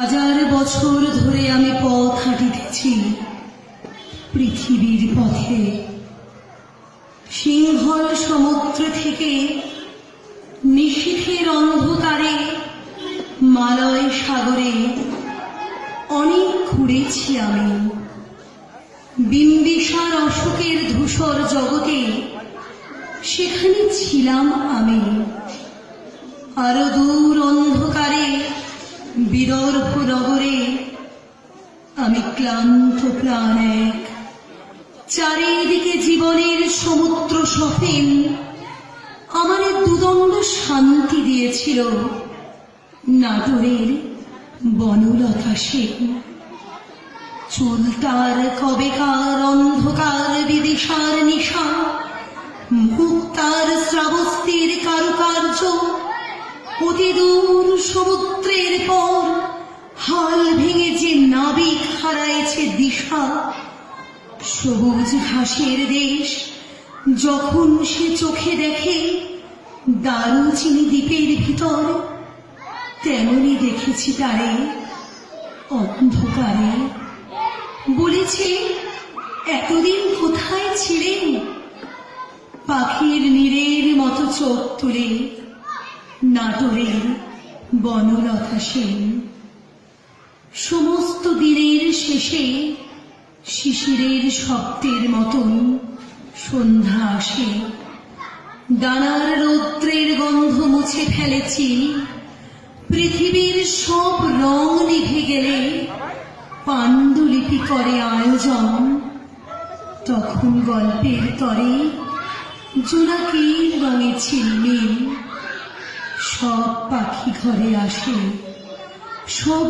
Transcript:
হাজার বছর ধরে আমি পথ হাঁটিতেছি পৃথিবীর পথে। সিংহল সমুদ্র থেকে নিশীথের অন্ধকারে মালয় সাগরে অনেক ঘুরেছি আমি। বিম্বিসার অশোকের ধূসর জগতে সেখানে ছিলাম আমি। আরো দূর অন্ধকারে বিদর্ভ নগরে আমি ক্লান্ত প্রাণ এক। চারিদিকে জীবনের সমুদ্র সফেন আমারে দুদণ্ড শান্তি দিয়েছিল নাটোরের বনলতা সেন। চুল তার কবেকার অন্ধকার বিদিশার নিশা, মুখ তার শ্রাবস্তির কারুকার্য। অতি দূর সমুদ্রের পর হাল ভেঙে যে নাবিক হারায়েছে দিশা। সবুজ ঘাসের দেশ যখন সে চোখে দেখে দারুচিনি দ্বীপের ভিতর, তেমনি দেখেছি তারে অন্ধকারে। বলেছে, এতদিন কোথায় ছিলেন? পাখির নীড়ের মতো চোখ তুলে নাটোরের বনলতা সেন। সমস্ত দিনের শেষে শিশিরের শব্দের মতন সন্ধ্যা আসে। ডানার রৌদ্রের গন্ধ মুছে ফেলেছি। পৃথিবীর সব রং নিভে গেলে পাণ্ডুলিপি করে আয়োজন। তখন গল্পের তরে জোনাকির রঙে ছিলমিল। সব পাখি ঘরে আসে, সব